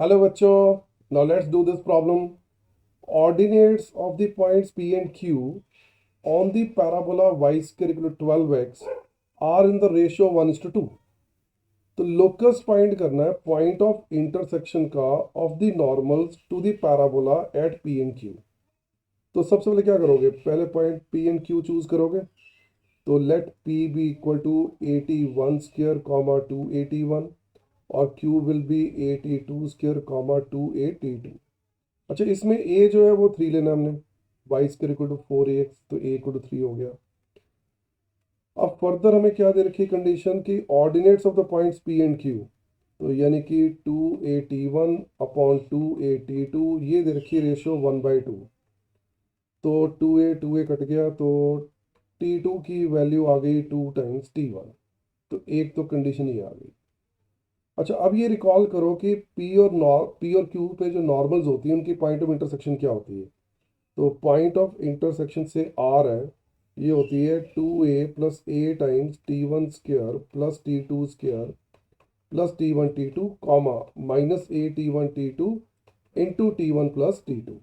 Hello बच्चों, now let's do this problem. Ordinates of the points P and Q on the parabola y square equal to 12x are in the ratio 1:2. तो locus find करना है point of intersection का of the normals to the parabola at P and Q. तो सबसे पहले क्या करोगे, पहले point P and Q choose करोगे. तो let P be equal to 81 square comma 281 और Q will be 82 square comma 282. अच्छा, इसमें ए जो है वो 3 लेना हमने. Y square equal to 4ax, तो ए इक्वल टू 3 हो गया. अब फर्दर हमें क्या दे रखी है कंडीशन की ordinates of the points P and Q. तो यानी कि 281 अपॉन 282 ये दे रखी है रेशियो 1/2. तो 2a कट गया, तो T2 की वैल्यू आ गई 2 टाइम्स T1. तो एक तो कंडीशन ही आ गई. अच्छा, अब ये रिकॉल करो कि पी और क्यू पे जो नॉर्मल्स होती हैं उनकी पॉइंट ऑफ इंटरसेक्शन क्या होती है. तो पॉइंट ऑफ इंटरसेक्शन से आर है, ये होती है 2a+a times T1 square plus T2 square plus T1 T2 comma minus a T1 T2 into T1 plus T2.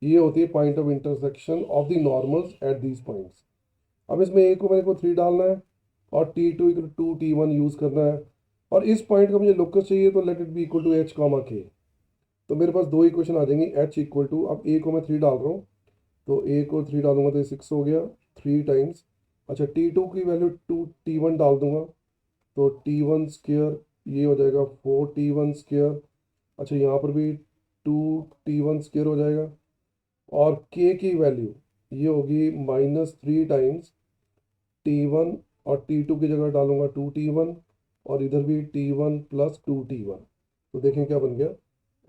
ये होती है point of intersection of the normals at these points. अब इसमें a को मेरे को 3 डालना है और T2 equal to T1 use करना है. और इस पॉइंट का मुझे लोकस चाहिए, तो let it be equal to h comma k. तो मेरे पास दो इक्वेशन आ जाएंगी. h इक्वल टू, अब a को मैं 3 डाल रहा हूँ, तो ए को 3 डालूंगा तो ये 6 हो गया. 3 टाइम्स, अच्छा T2 की वैल्यू 2T1 डाल दूंगा, तो T1 स्क्र ये हो जाएगा 4T1 स्क्र. अच्छा, यहाँ पर भी 2T1 स्क्र हो जाएगा. और K की वैल्यू ये होगी -3 टाइम्स T1, और T2 की जगह डालूंगा 2T1, और इधर भी T1 प्लस 2T1. तो देखें क्या बन गया.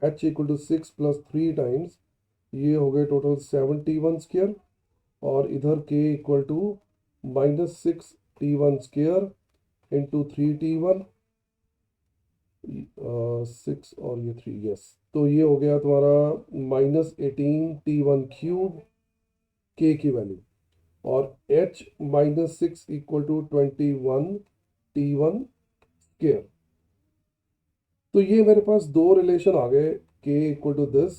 h equal to 6 plus 3 times, ये हो गए टोटल 71 स्क्र. और इधर k equal to -6T1 square into 3T1, 6 और ये 3, यस. तो ये हो गया तुम्हारा -18T1 क्यूब k की वैल्यू. और h -6 equal to 21T1 square. तो ये मेरे पास दो रिलेशन आ गए, k equal to this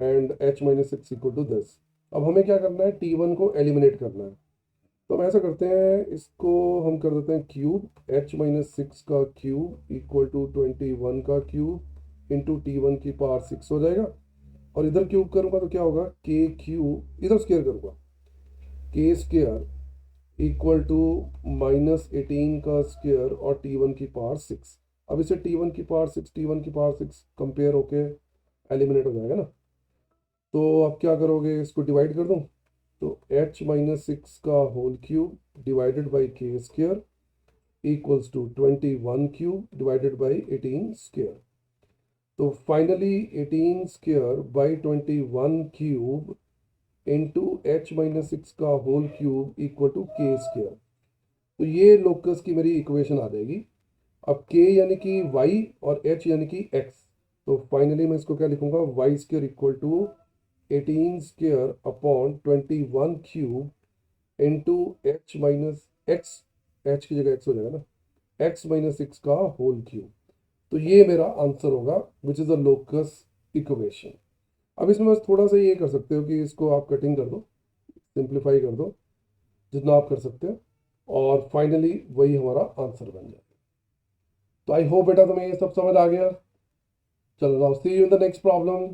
and h -6 equal to this. अब हमें क्या करना है, T1 को एलिमिनेट करना है. तो हम ऐसा करते हैं, इसको हम कर देते हैं क्यूब. h-6 का क्यूब इक्वल टू 21 का क्यूब इंटू T1 की पावर 6 हो जाएगा. और इधर क्यूब करूँगा तो क्या होगा, k क्यूब, इधर स्क्वायर करूँगा, k स्क्वायर इक्वल टू -18 का स्क्वायर और T1 की पावर 6. अब इसे T1 की पावर 6 T1 की पावर 6 कंपेयर होके एलिमिनेट हो जाएगा ना. तो अब क्या करोगे, इसको डिवाइड कर दूँ. तो h-6 का whole cube divided by k square equals to 21 cube divided by 18 square. तो finally 18 square by 21 cube into h-6 का whole cube equal to k square. तो ये लोकस की मेरी इक्वेशन आ जाएगी. अब k यानी कि y और h यानी कि x. तो फाइनली मैं इसको क्या लिखूंगा, y square equal to 18 square upon 21 cube into h-x, h की जगह x हो जाएगा ना, x-6 का होल क्यूब. तो ये मेरा आंसर होगा which is the locus equation. अब इसमें बस थोड़ा सा ये कर सकते हो कि इसको आप कटिंग कर दो, सिंप्लीफाई कर दो जितना आप कर सकते हो, और फाइनली वही हमारा आंसर बन जाए. तो आई होप बेटा तुम्हें ये सब समझ आ गया. चलो now see you in the next problem.